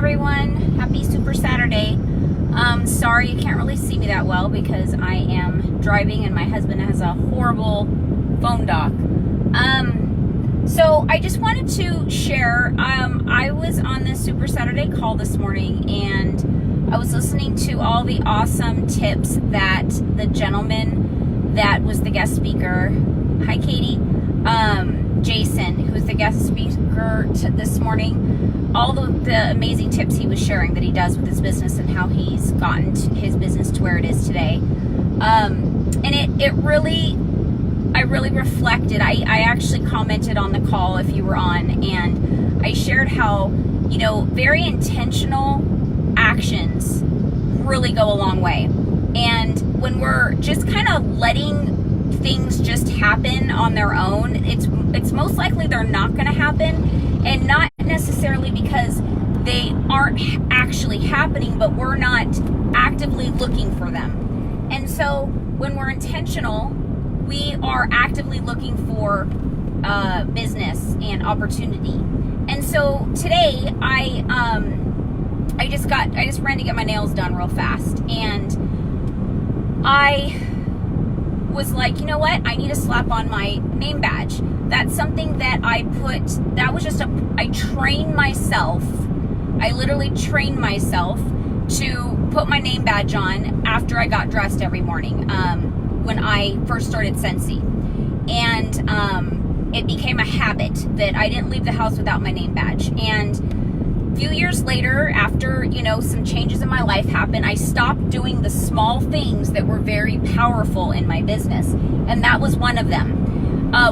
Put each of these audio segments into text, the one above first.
everyone. Happy Super Saturday. Sorry you can't really see me that well because I am driving and my husband has a horrible phone dock. So I just wanted to share, I was on this Super Saturday call this morning and I was listening to all the awesome tips that the gentleman that was the guest speaker, hi Katie, Jason, who's the guest speaker this morning, all the amazing tips he was sharing that he does with his business and how he's gotten his business to where it is today. And it really, I really reflected. I actually commented on the call if you were on, and I shared how, you know, very intentional actions really go a long way. And when we're just kind of letting things just happen on their own, it's most likely they're not going to happen, and not necessarily because they aren't actually happening, but we're not actively looking for them. And so when we're intentional, we are actively looking for business and opportunity. And so today I just ran to get my nails done real fast, and I was like, you know what? I need to slap on my name badge. That's something that I trained myself. I literally trained myself to put my name badge on after I got dressed every morning when I first started Scentsy. And it became a habit that I didn't leave the house without my name badge. And a few years later, after, you know, some changes in my life happened, I stopped doing the small things that were very powerful in my business. And that was one of them.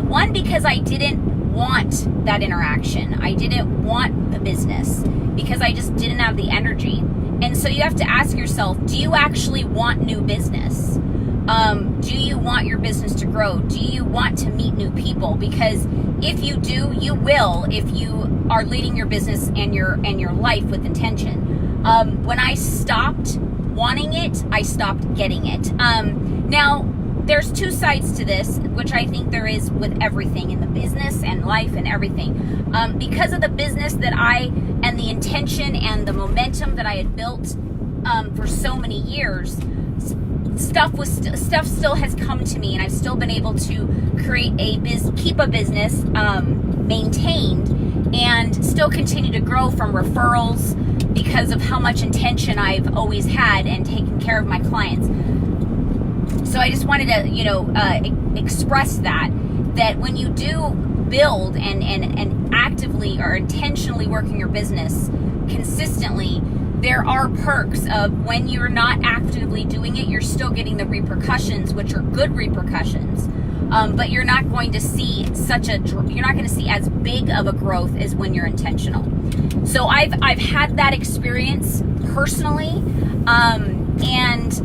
One, because I didn't want that interaction. I didn't want the business because I just didn't have the energy. And so you have to ask yourself, do you actually want new business? Do you want your business to grow? Do you want to meet new people? Because if you do, you will, if you are leading your business and your life with intention. When I stopped wanting it, I stopped getting it. Now, there's two sides to this, which I think there is with everything in the business and life and everything. Because of the business that and the intention and the momentum that I had built for so many years, stuff still has come to me, and I've still been able to keep a business maintained, and still continue to grow from referrals because of how much intention I've always had and taken care of my clients. So I just wanted to, express that when you do build and actively or intentionally working your business consistently, there are perks of when you're not actively doing it, you're still getting the repercussions, which are good repercussions. But you're not going to see as big of a growth as when you're intentional. So I've had that experience personally, and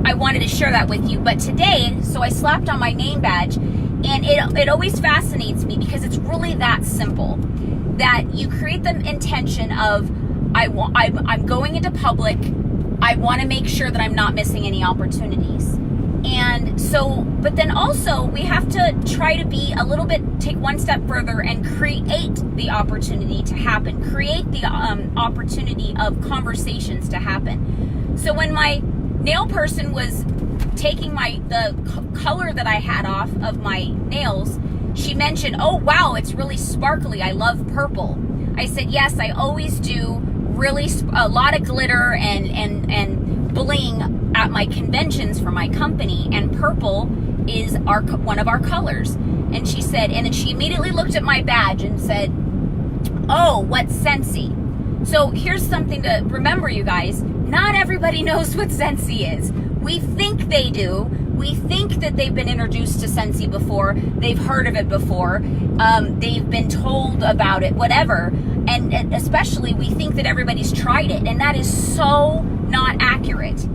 I wanted to share that with you. But today, so I slapped on my name badge, and it always fascinates me because it's really that simple. That you create the intention of, I'm going into public. I want to make sure that I'm not missing any opportunities. And so, but then also we have to try to take one step further and create the opportunity to happen. Create the opportunity of conversations to happen. So when my nail person was taking the color that I had off of my nails, she mentioned, oh wow, it's really sparkly. I love purple. I said, yes, I always do. Really a lot of glitter and bling at my conventions for my company, and purple is one of our colors. And she said, and then she immediately looked at my badge and said, oh, what's Scentsy? So here's something to remember, you guys. Not everybody knows what Scentsy is. We think they do. We think that they've been introduced to Scentsy before. They've heard of it before. They've been told about it, whatever. And especially we think that everybody's tried it. And that is so not accurate.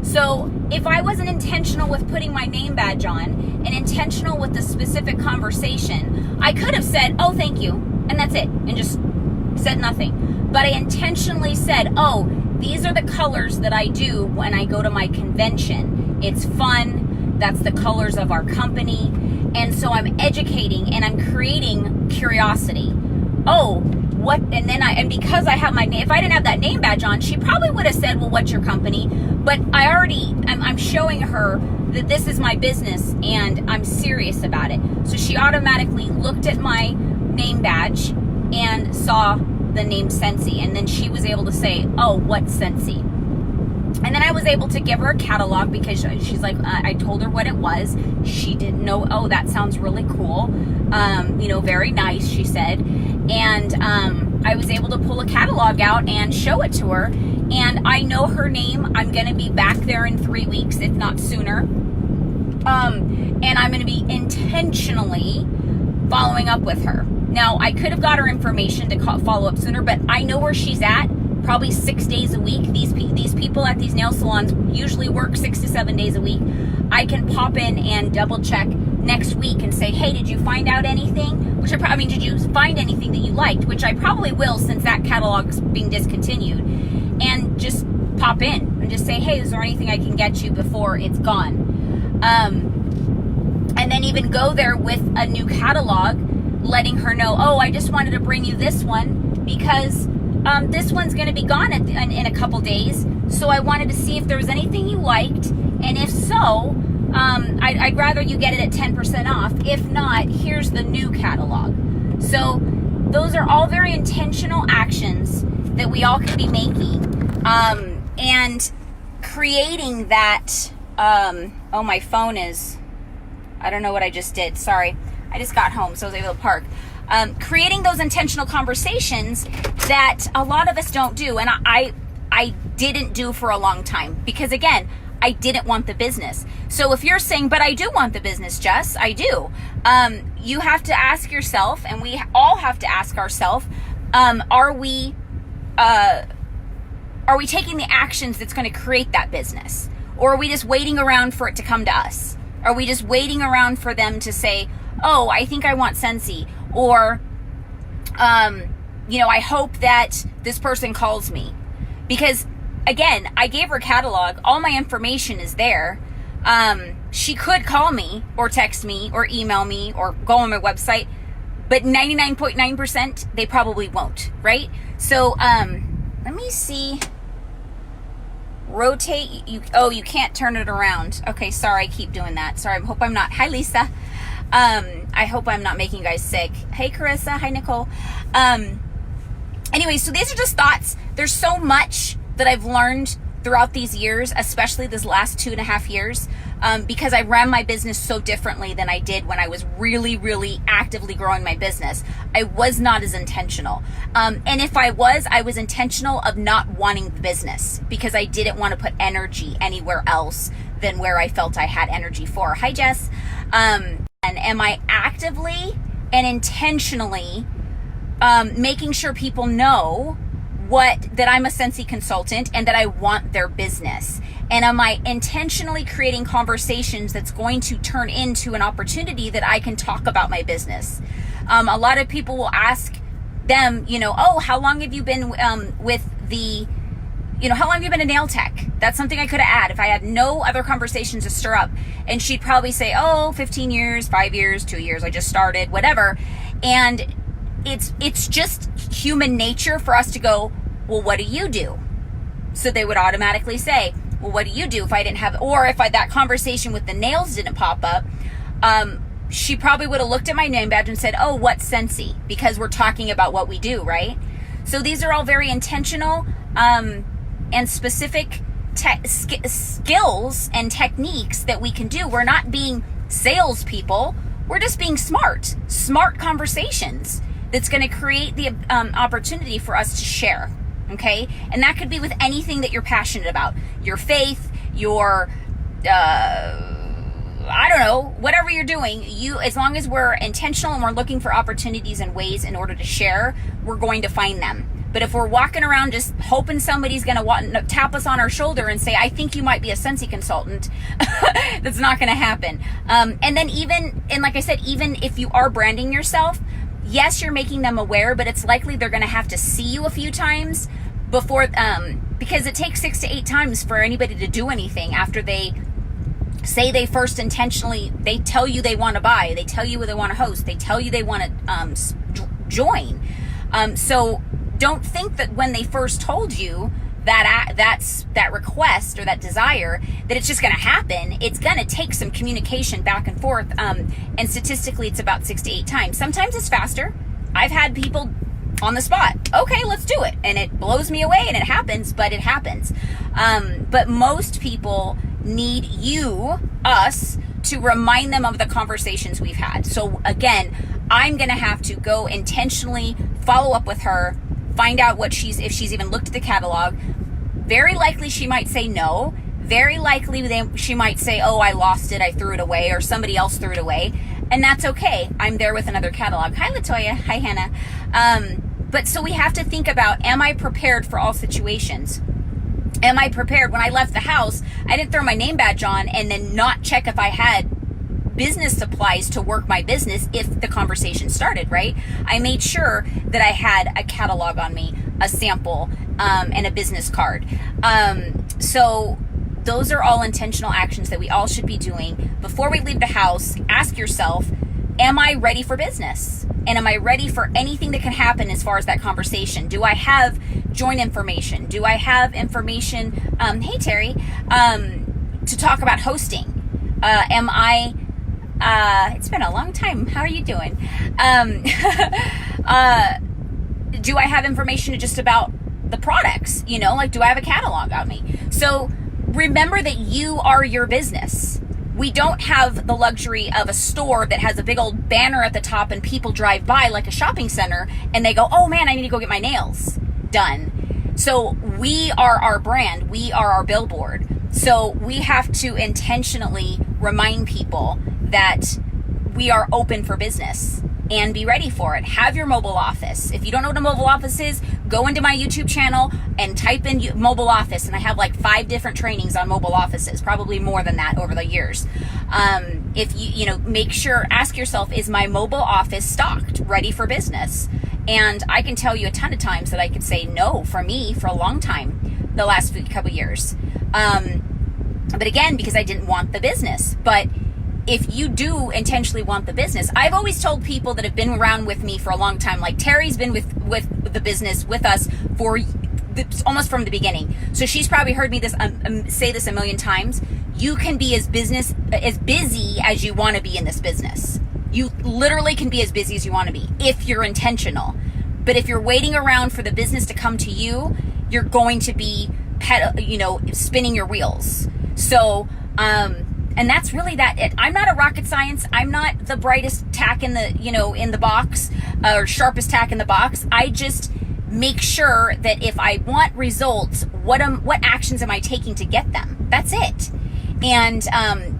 So if I wasn't intentional with putting my name badge on and intentional with the specific conversation, I could have said, oh, thank you. And that's it. And just said nothing. But I intentionally said, oh, these are the colors that I do when I go to my convention. It's fun. That's the colors of our company. And so I'm educating and I'm creating curiosity. Oh, and because I have my name, if I didn't have that name badge on, she probably would have said, well, what's your company? But I'm showing her that this is my business and I'm serious about it. So she automatically looked at my name badge and saw the name Scentsy. And then she was able to say, oh, what's Scentsy? And then I was able to give her a catalog because she's like, I told her what it was. She didn't know, oh, that sounds really cool. Very nice, she said. And I was able to pull a catalog out and show it to her. And I know her name. I'm going to be back there in 3 weeks, if not sooner. And I'm going to be intentionally following up with her. Now, I could have got her information to follow up sooner, but I know where she's at. Probably 6 days a week. These people at these nail salons usually work 6 to 7 days a week. I can pop in and double check next week and say, hey, did you find out anything? Did you find anything that you liked? Which I probably will, since that catalog's being discontinued. And just pop in and just say, hey, is there anything I can get you before it's gone? And then even go there with a new catalog, letting her know, oh, I just wanted to bring you this one because this one's going to be gone in a couple days. So I wanted to see if there was anything you liked. And if so, I'd rather you get it at 10% off. If not, here's the new catalog. So those are all very intentional actions that we all can be making. And creating that, my phone is, I don't know what I just did. Sorry. I just got home, so I was able to park. Creating those intentional conversations that a lot of us don't do. And I didn't do for a long time because, again, I didn't want the business. So if you're saying, but I do want the business, Jess, I do. You have to ask yourself, and we all have to ask ourselves, are we taking the actions that's going to create that business? Or are we just waiting around for it to come to us? Are we just waiting around for them to say, oh, I think I want Scentsy? Or, I hope that this person calls me. Because, again, I gave her a catalog. All my information is there. She could call me or text me or email me or go on my website. But 99.9%, they probably won't, right? So, let me see. Rotate. You can't turn it around. Okay, sorry, I keep doing that. Sorry, I hope I'm not. Hi, Lisa. I hope I'm not making you guys sick. Hey, Carissa. Hi, Nicole. Anyway, so these are just thoughts. There's so much that I've learned throughout these years, especially this last 2.5 years, because I ran my business so differently than I did when I was really, really actively growing my business. I was not as intentional. And if I was intentional of not wanting the business because I didn't want to put energy anywhere else than where I felt I had energy for. Hi, Jess. And am I actively and intentionally making sure people know that I'm a Scentsy consultant and that I want their business? And am I intentionally creating conversations that's going to turn into an opportunity that I can talk about my business? A lot of people will ask them, oh, how long have you been how long have you been a nail tech? That's something I could have added if I had no other conversations to stir up. And she'd probably say, 15 years, 5 years, 2 years, I just started, whatever. And it's just human nature for us to go, well, what do you do? So they would automatically say, well, what do you do if I didn't have, or if that conversation with the nails didn't pop up, she probably would have looked at my name badge and said, oh, what's Scentsy? Because we're talking about what we do, right? So these are all very intentional and specific skills and techniques that we can do. We're not being salespeople. We're just being smart conversations that's going to create the opportunity for us to share. Okay. And that could be with anything that you're passionate about, your faith, your, I don't know, whatever you're doing, as long as we're intentional and we're looking for opportunities and ways in order to share, we're going to find them. But if we're walking around just hoping somebody's going to tap us on our shoulder and say, I think you might be a Scentsy consultant, that's not going to happen. And then like I said, even if you are branding yourself, yes, you're making them aware, but it's likely they're going to have to see you a few times before, because it takes 6 to 8 times for anybody to do anything after they say they first intentionally, they tell you they want to buy, they tell you they want to host, they tell you they want to join. So don't think that when they first told you that request or that desire, that it's just going to happen. It's going to take some communication back and forth. And statistically, it's about 6 to 8 times. Sometimes it's faster. I've had people on the spot, okay, let's do it. And it blows me away and it happens, but it happens. But most people need us, to remind them of the conversations we've had. So again, I'm going to have to go intentionally follow up with her, find out if she's even looked at the catalog. Very likely she might say no. Very likely she might say, oh, I lost it, I threw it away, or somebody else threw it away. And that's okay. I'm there with another catalog. Hi, Latoya. Hi, Hannah. But so we have to think about, am I prepared for all situations? Am I prepared? When I left the house, I didn't throw my name badge on and then not check if I had business supplies to work my business if the conversation started, right? I made sure that I had a catalog on me, a sample, and a business card. So those are all intentional actions that we all should be doing. Before we leave the house, ask yourself, am I ready for business? And am I ready for anything that can happen as far as that conversation? Do I have joint information? Do I have information, hey Terry, to talk about hosting? It's been a long time. How are you doing? Do I have information just about the products? Do I have a catalog on me? So remember that you are your business. We don't have the luxury of a store that has a big old banner at the top and people drive by like a shopping center and they go, oh man, I need to go get my nails done. So we are our brand. We are our billboard. So we have to intentionally remind people that we are open for business and be ready for it. Have your mobile office. If you don't know what a mobile office is, go into my YouTube channel and type in mobile office. And I have like 5 different trainings on mobile offices, probably more than that over the years. If make sure, ask yourself, is my mobile office stocked, ready for business? And I can tell you a ton of times that I could say no for me for a long time, the last couple years. But again, because I didn't want the business. But if you do intentionally want the business, I've always told people that have been around with me for a long time, like Terry's been with the business with us for almost from the beginning. So she's probably heard me say this a million times. You can be as busy as you want to be in this business. You literally can be as busy as you want to be if you're intentional. But if you're waiting around for the business to come to you, you're going to be spinning your wheels. So, and that's really it. I'm not a rocket science. I'm not the brightest tack in the box, or sharpest tack in the box. I just make sure that if I want results, what actions am I taking to get them? That's it. And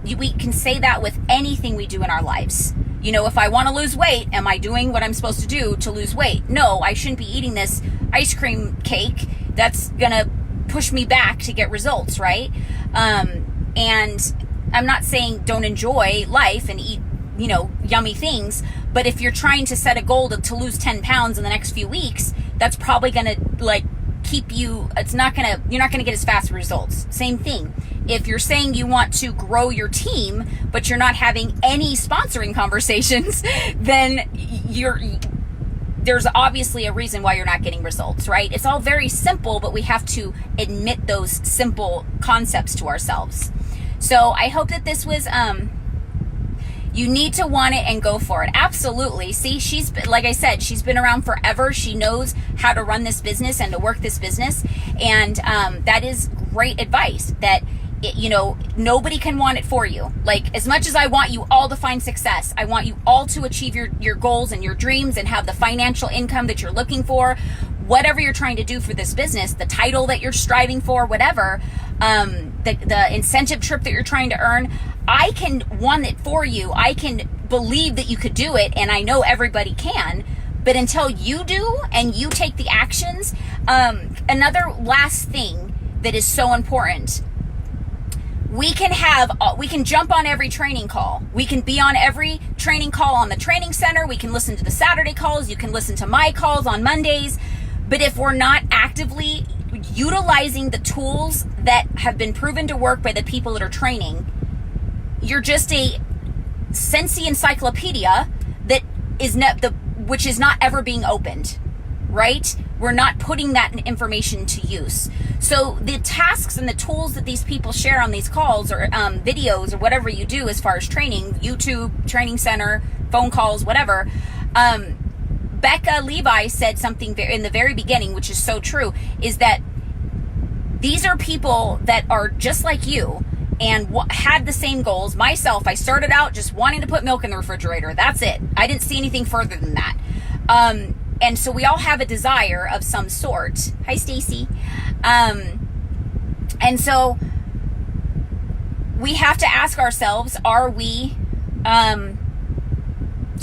we can say that with anything we do in our lives. If I want to lose weight, am I doing what I'm supposed to do to lose weight? No, I shouldn't be eating this ice cream cake. That's gonna push me back to get results, right? And I'm not saying don't enjoy life and eat, yummy things, but if you're trying to set a goal to lose 10 pounds in the next few weeks, that's probably going to keep you, you're not going to get as fast results. Same thing. If you're saying you want to grow your team, but you're not having any sponsoring conversations, then there's obviously a reason why you're not getting results, right? It's all very simple, but we have to admit those simple concepts to ourselves. So I hope that this was, you need to want it and go for it. Absolutely. See, like I said, she's been around forever. She knows how to run this business and to work this business. And that is great advice that, nobody can want it for you. Like, as much as I want you all to find success, I want you all to achieve your goals and your dreams and have the financial income that you're looking for, whatever you're trying to do for this business, the title that you're striving for, whatever, the incentive trip that you're trying to earn, I can want it for you. I can believe that you could do it, and I know everybody can. But until you do and you take the actions, another last thing that is so important, we can jump on every training call. We can be on every training call on the training center. We can listen to the Saturday calls. You can listen to my calls on Mondays. But if we're not actively utilizing the tools that have been proven to work by the people that are training, you're just a Scentsy encyclopedia that is which is not ever being opened. right? We're not putting that information to use. So the tasks and the tools that these people share on these calls or videos or whatever you do as far as training, YouTube, training center, phone calls, whatever, Becca Levi said something in the very beginning, which is so true, is that these are people that are just like you and had the same goals. Myself, I started out just wanting to put milk in the refrigerator. That's it. I didn't see anything further than that. And so we all have a desire of some sort. Hi, Stacy. And so we have to ask ourselves, do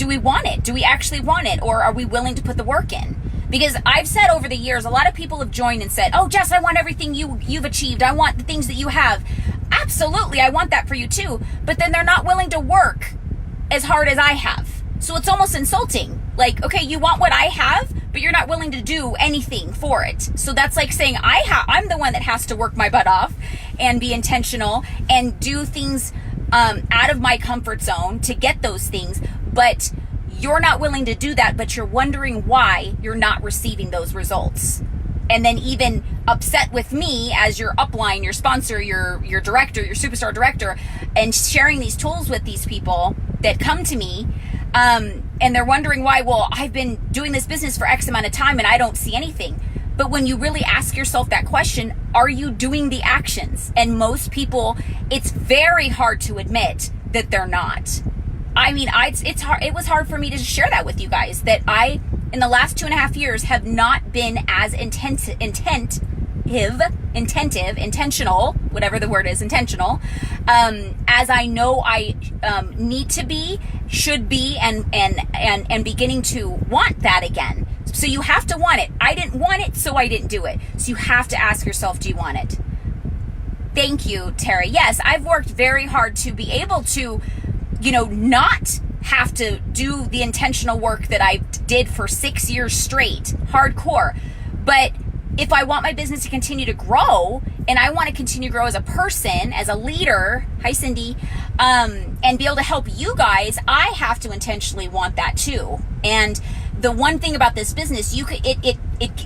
we want it? Do we actually want it? Or are we willing to put the work in? Because I've said over the years, a lot of people have joined and said, oh, Jess, I want everything you've achieved. I want the things that you have. Absolutely, I want that for you too. But then they're not willing to work as hard as I have. So it's almost insulting. Like, okay, you want what I have, but you're not willing to do anything for it. So that's like saying I'm the one that has to work my butt off and be intentional and do things out of my comfort zone to get those things. But you're not willing to do that, but you're wondering why you're not receiving those results. And then even upset with me as your upline, your sponsor, your director, your superstar director, and sharing these tools with these people that come to me, and they're wondering why, well, I've been doing this business for X amount of time and I don't see anything. But when you really ask yourself that question, are you doing the actions? And most people, it's very hard to admit that they're not. I mean, it's hard. It was hard for me to share that with you guys, that I, in the last 2.5 years, have not been as intentional, whatever the word is, intentional, as I know I need to be, should be, and beginning to want that again. So you have to want it. I didn't want it, so I didn't do it. So you have to ask yourself, do you want it? Thank you, Terry. Yes, I've worked very hard to be able to, not have to do the intentional work that I did for 6 years straight, hardcore. But if I want my business to continue to grow, and I want to continue to grow as a person, as a leader, hi Cindy, and be able to help you guys, I have to intentionally want that too. And the one thing about this business, it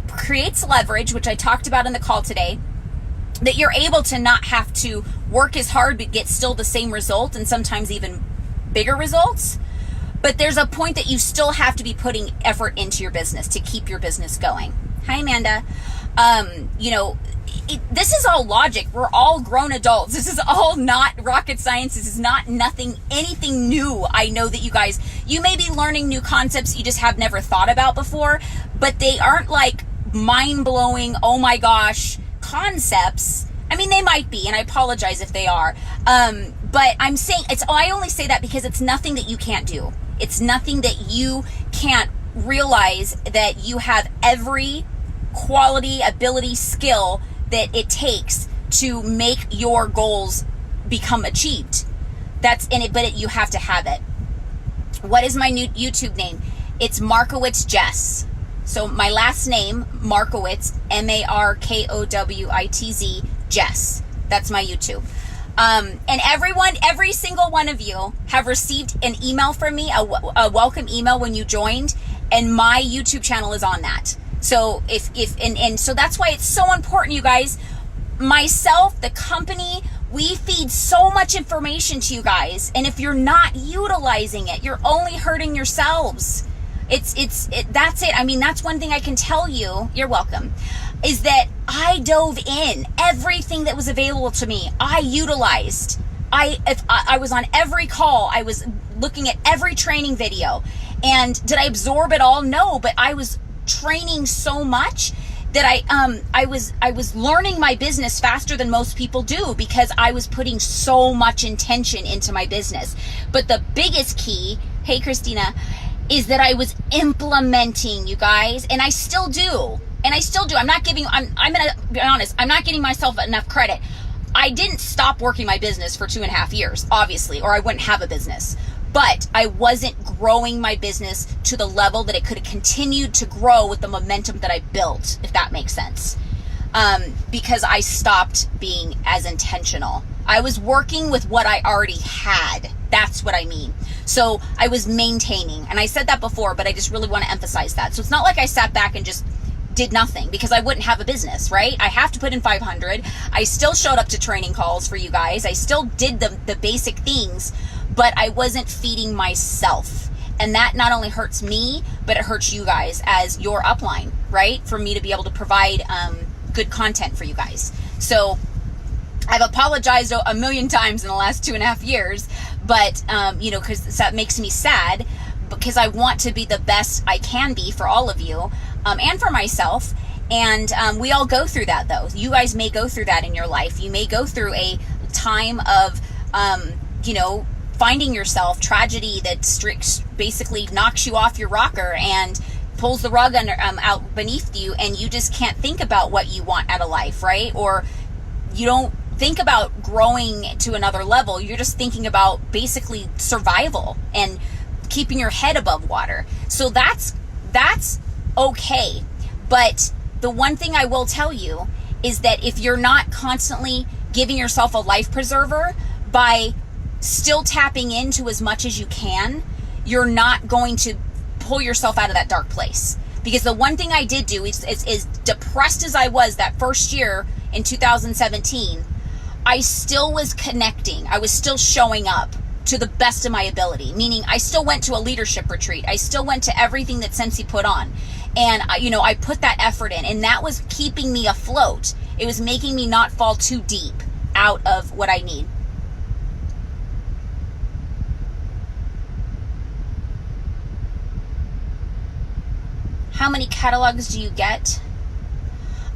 creates leverage, which I talked about in the call today, that you're able to not have to work as hard but get still the same result, and sometimes even bigger results. But there's a point that you still have to be putting effort into your business to keep your business going. Hi, Amanda. This is all logic. We're all grown adults. This is all not rocket science. This is not anything new. I know that you may be learning new concepts you just have never thought about before, but they aren't like mind-blowing, oh my gosh, concepts. I mean, they might be, and I apologize if they are. But I'm saying I only say that because it's nothing that you can't do. It's nothing that you can't realize, that you have every quality, ability, skill that it takes to make your goals become achieved. That's in it, but you have to have it. What is my new YouTube name? It's Markowitz Jess. So my last name, Markowitz, Markowitz, Jess. That's my YouTube. And every single one of you have received an email from me, a welcome email when you joined, and my YouTube channel is on that. So so that's why it's so important, you guys. Myself, the company, we feed so much information to you guys, and if you're not utilizing it, you're only hurting yourselves. That's it. I mean, that's one thing I can tell you. You're welcome. Is that I dove in everything that was available to me. I utilized. I was on every call. I was looking at every training video. And did I absorb it all? No, but I was training so much that I was learning my business faster than most people do, because I was putting so much intention into my business. But the biggest key, hey Christina, is that I was implementing, you guys, and I still do. I'm gonna be honest, I'm not giving myself enough credit. I didn't stop working my business for 2.5 years, obviously, or I wouldn't have a business. But I wasn't growing my business to the level that it could have continued to grow with the momentum that I built, if that makes sense. Because I stopped being as intentional. I was working with what I already had. That's what I mean. So I was maintaining, and I said that before, but I just really want to emphasize that. So it's not like I sat back and just did nothing, because I wouldn't have a business, right? I have to put in 500. I still showed up to training calls for you guys. I still did the basic things, but I wasn't feeding myself. And that not only hurts me, but it hurts you guys as your upline, right? For me to be able to provide good content for you guys. So I've apologized a million times in the last 2.5 years, but, because that makes me sad, because I want to be the best I can be for all of you, and for myself. And we all go through that, though. You guys may go through that in your life. You may go through a time of, finding yourself, tragedy that basically knocks you off your rocker and pulls the rug out beneath you, and you just can't think about what you want out of life, right? Or you don't think about growing to another level. You're just thinking about basically survival and keeping your head above water. So that's okay. But the one thing I will tell you is that if you're not constantly giving yourself a life preserver by still tapping into as much as you can, you're not going to pull yourself out of that dark place. Because the one thing I did do is depressed as I was that first year in 2017, I still was connecting. I was still showing up to the best of my ability, meaning I still went to a leadership retreat. I still went to everything that Scentsy put on. And, I put that effort in, and that was keeping me afloat. It was making me not fall too deep out of what I need. How many catalogs do you get?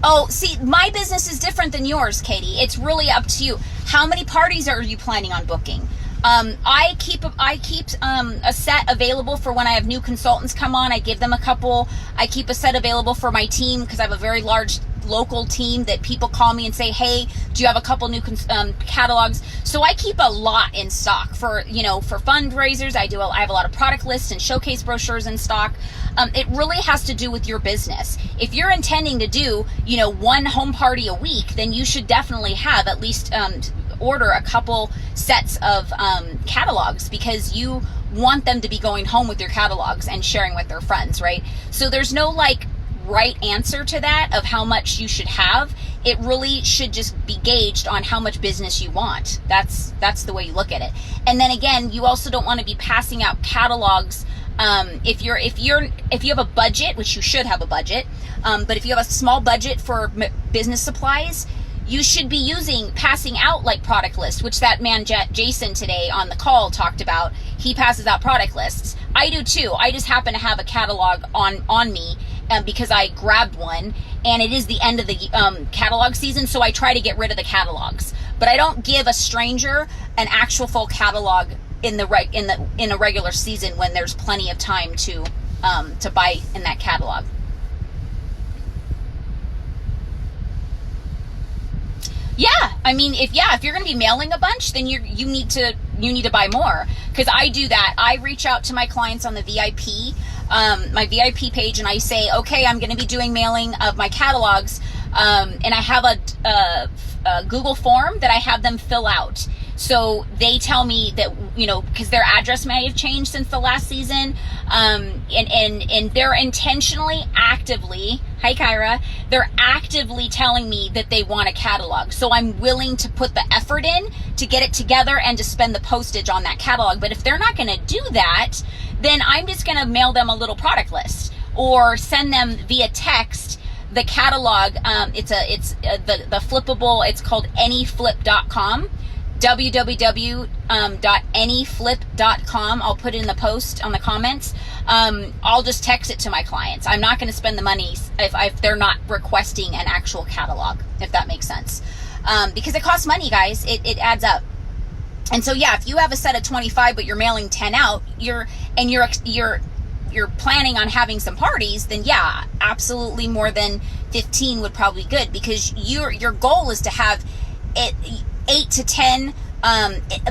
Oh, see, my business is different than yours, Katie. It's really up to you. How many parties are you planning on booking? I keep a set available for when I have new consultants come on. I give them a couple. I keep a set available for my team, because I have a very large local team that people call me and say, hey, do you have a couple new catalogs? So I keep a lot in stock for fundraisers. I have a lot of product lists and showcase brochures in stock. It really has to do with your business. If you're intending to do, one home party a week, then you should definitely have at least order a couple sets of catalogs, because you want them to be going home with your catalogs and sharing with their friends, right? So there's no right answer to that of how much you should have. It really should just be gauged on how much business you want. That's the way you look at it. And then again, you also don't want to be passing out catalogs if you have a budget, which you should have a budget, but if you have a small budget for business supplies, you should be passing out product lists, which that man Jason today on the call talked about. He passes out product lists. I do too. I just happen to have a catalog on me because I grabbed one, and it is the end of the catalog season, so I try to get rid of the catalogs. But I don't give a stranger an actual full catalog in a regular season when there's plenty of time to buy in that catalog. Yeah, I mean, if you're going to be mailing a bunch, then you need to buy more, because I do that. I reach out to my clients on the VIP, my VIP page, and I say, okay, I'm going to be doing mailing of my catalogs, and I have a Google form that I have them fill out. So they tell me that, because their address may have changed since the last season, and they're intentionally, actively, hi Kyra, they're actively telling me that they want a catalog. So I'm willing to put the effort in to get it together and to spend the postage on that catalog. But if they're not going to do that, then I'm just going to mail them a little product list or send them via text the catalog. It's the flippable, it's called anyflip.com. www.anyflip.com. I'll put it in the post on the comments. I'll just text it to my clients. I'm not going to spend the money if they're not requesting an actual catalog, if that makes sense. Because it costs money, guys. It adds up. And so if you have a set of 25 but you're mailing 10 out, you're planning on having some parties, then absolutely more than 15 would probably be good, because your goal is to have 8 to 10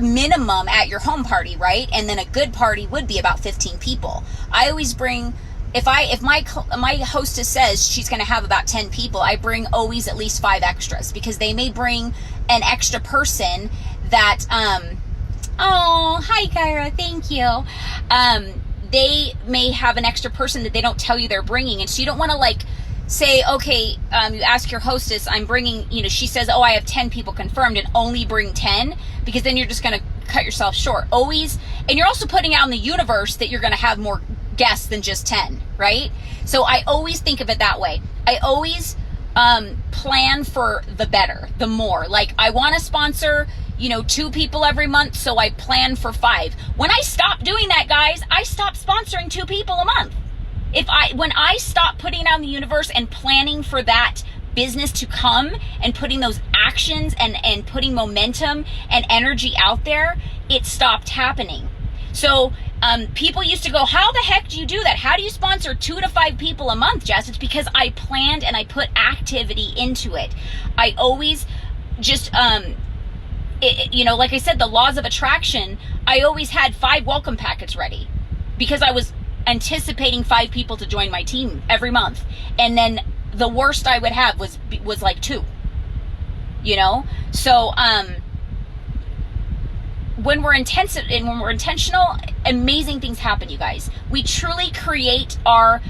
minimum at your home party, right? And then a good party would be about 15 people. I always bring, if my hostess says she's going to have about 10 people, I bring always at least 5 extras, because they may bring an extra person that Oh, hi, Kyra. Thank you. They may have an extra person that they don't tell you they're bringing. And so you don't want to like say, okay, you ask your hostess, I'm bringing, she says, oh, I have 10 people confirmed, and only bring 10, because then you're just going to cut yourself short. Always. And you're also putting out in the universe that you're going to have more guests than just 10, right? So I always think of it that way. I always plan for the better, the more. Like, I want to sponsor 2 people every month, so I plan for 5. When I stop doing that, guys, I stop sponsoring 2 people a month. When I stop putting out in the universe and planning for that business to come and putting those actions and putting momentum and energy out there, it stopped happening. So people used to go, how the heck do you do that? How do you sponsor 2 to 5 people a month, Jess? It's because I planned and I put activity into it. I always just, like I said, the laws of attraction, I always had 5 welcome packets ready because I was anticipating 5 people to join my team every month. And then the worst I would have was like 2, So, when we're intentional, amazing things happen, you guys. We truly create our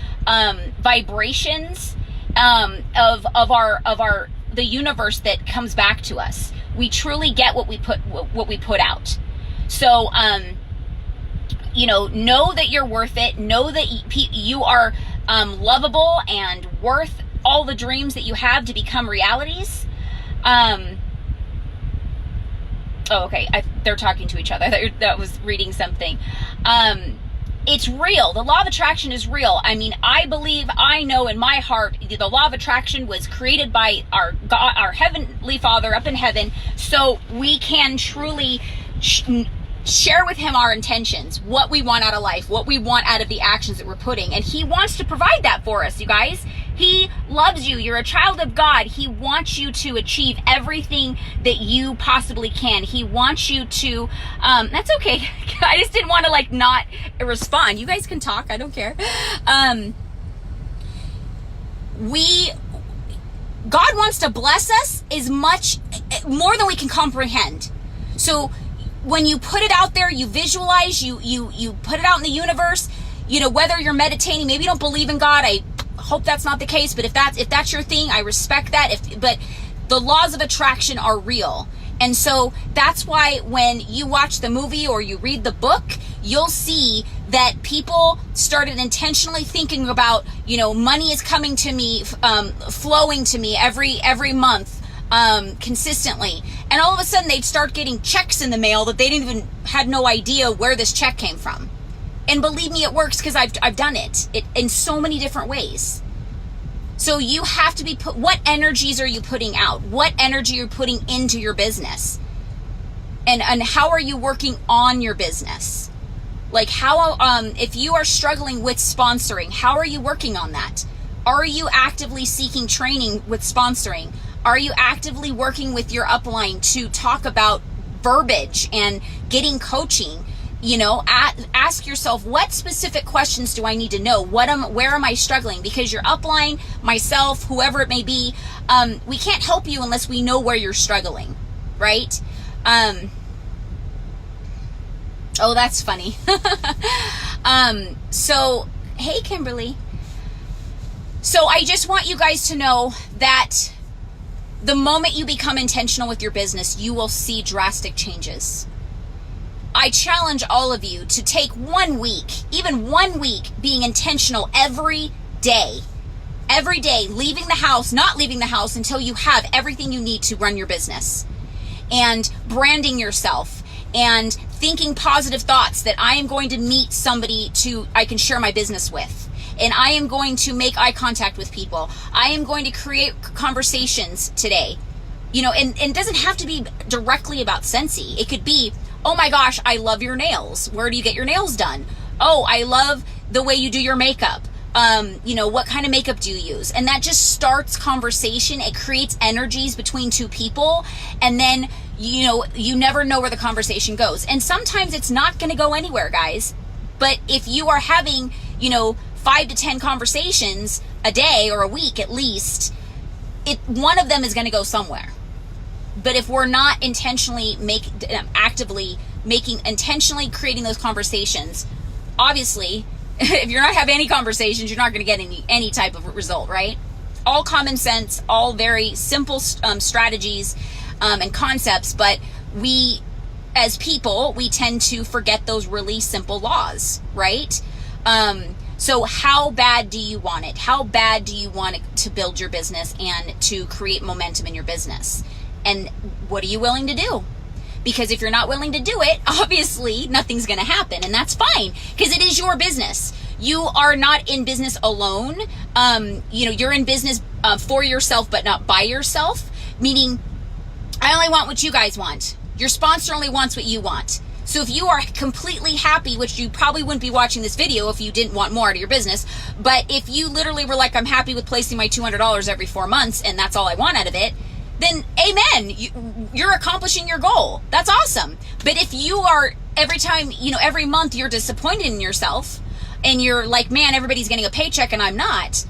vibrations of the universe that comes back to us. We truly get what we put out. So, know that you're worth it. Know that you are lovable and worth all the dreams that you have to become realities. Okay. They're talking to each other. That was reading something. It's real. The law of attraction is real. I mean, I know in my heart, the law of attraction was created by our God, our Heavenly Father up in heaven, so we can truly share with him our intentions, what we want out of life, what we want out of the actions that we're putting. And he wants to provide that for us, you guys. He loves you. You're a child of God. He wants you to achieve everything that you possibly can. He wants you to, that's okay. I just didn't want to not respond. You guys can talk. I don't care. God wants to bless us as much, more than we can comprehend. So when you put it out there, you visualize, you put it out in the universe, whether you're meditating, maybe you don't believe in God. I hope that's not the case, but if that's your thing, I respect that. But the laws of attraction are real. And so that's why when you watch the movie or you read the book, you'll see that people started intentionally thinking about, money is coming to me, flowing to me every month, consistently. And all of a sudden they'd start getting checks in the mail that they had no idea where this check came from. And believe me, it works, because I've done it in so many different ways. So you have to be what energies are you putting out? What energy are you putting into your business? And how are you working on your business? Like if you are struggling with sponsoring, how are you working on that? Are you actively seeking training with sponsoring? Are you actively working with your upline to talk about verbiage and getting coaching? Ask yourself, what specific questions do I need to know? Where am I struggling? Because your upline, myself, whoever it may be, we can't help you unless we know where you're struggling, right? Oh, that's funny. So, hey, Kimberly. So I just want you guys to know that the moment you become intentional with your business, you will see drastic changes. I challenge all of you to take 1 week, even 1 week, being intentional every day, leaving the house, not leaving the house until you have everything you need to run your business, and branding yourself and thinking positive thoughts that I am going to meet somebody I can share my business with. And I am going to make eye contact with people. I am going to create conversations today. And it doesn't have to be directly about Scentsy. It could be, oh my gosh, I love your nails. Where do you get your nails done? Oh, I love the way you do your makeup. What kind of makeup do you use? And that just starts conversation. It creates energies between 2 people. And then, you never know where the conversation goes. And sometimes it's not going to go anywhere, guys. But if you are having, 5 to 10 conversations a day or a week at least, one of them is going to go somewhere. But if we're not intentionally actively intentionally creating those conversations. Obviously, if you're not having any conversations, you're not going to get any type of result, right? All common sense, all very simple strategies and concepts, but we, as people, we tend to forget those really simple laws, right? So how bad do you want it? How bad do you want to build your business and to create momentum in your business? And what are you willing to do? Because if you're not willing to do it, obviously nothing's going to happen, and that's fine, because it is your business. You are not in business alone. You're in business for yourself, but not by yourself. Meaning, I only want what you guys want. Your sponsor only wants what you want. So if you are completely happy, which you probably wouldn't be watching this video if you didn't want more out of your business, but if you literally were like, I'm happy with placing my $200 every 4 months and that's all I want out of it, then amen, you're accomplishing your goal. That's awesome. But if you are every month you're disappointed in yourself and you're like, man, everybody's getting a paycheck and I'm not,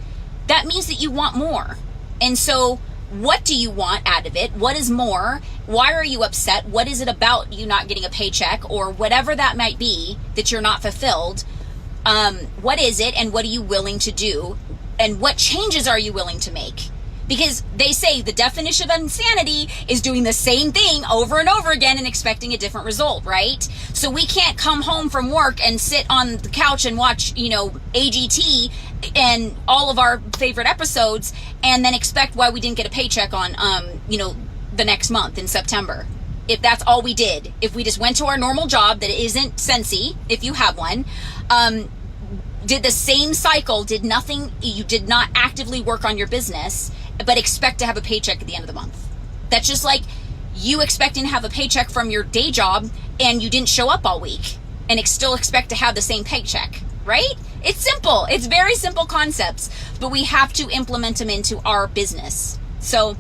that means that you want more. And so what do you want out of it? What is more? Why are you upset? What is it about you not getting a paycheck or whatever that might be that you're not fulfilled? What is it, and what are you willing to do? And what changes are you willing to make? Because they say the definition of insanity is doing the same thing over and over again and expecting a different result, right? So we can't come home from work and sit on the couch and watch, AGT and all of our favorite episodes and then expect why we didn't get a paycheck on, the next month in September. If that's all we did, if we just went to our normal job that isn't Scentsy, if you have one, did the same cycle, did nothing, you did not actively work on your business, but expect to have a paycheck at the end of the month. That's just like you expecting to have a paycheck from your day job and you didn't show up all week and still expect to have the same paycheck, right? It's simple. It's very simple concepts, but we have to implement them into our business. So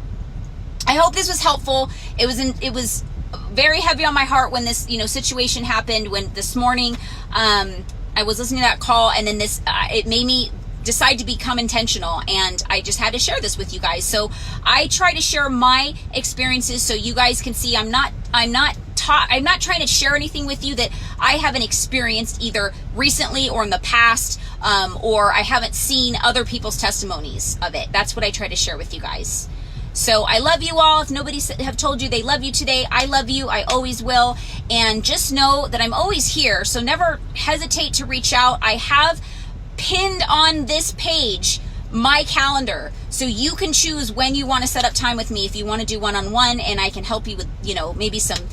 I hope this was helpful. It was very heavy on my heart when this, situation happened, when this morning, I was listening to that call, and then it made me decide to become intentional, and I just had to share this with you guys. So I try to share my experiences so you guys can see I'm not trying to share anything with you that I haven't experienced either recently or in the past, or I haven't seen other people's testimonies of it. That's what I try to share with you guys. So I love you all. If nobody have told you they love you today, I love you. I always will. And just know that I'm always here. So never hesitate to reach out. I have pinned on this page my calendar, so you can choose when you want to set up time with me. If you want to do one-on-one, and I can help you with, maybe some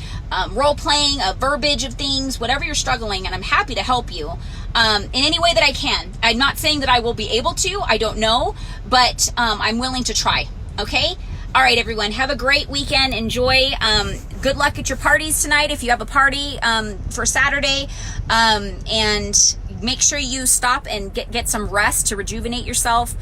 role playing, a verbiage of things, whatever you're struggling, and I'm happy to help you in any way that I can. I'm not saying that I will be able to. I don't know, but I'm willing to try. Okay? All right, everyone, have a great weekend. Enjoy. Good luck at your parties tonight if you have a party for Saturday. And make sure you stop and get some rest to rejuvenate yourself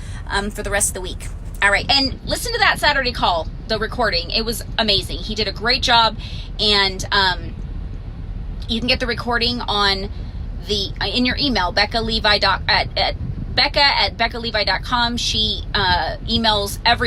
for the rest of the week. All right, and listen to that Saturday call, the recording. It was amazing. He did a great job, and you can get the recording on in your email, Becca@beccalevi.com. She emails every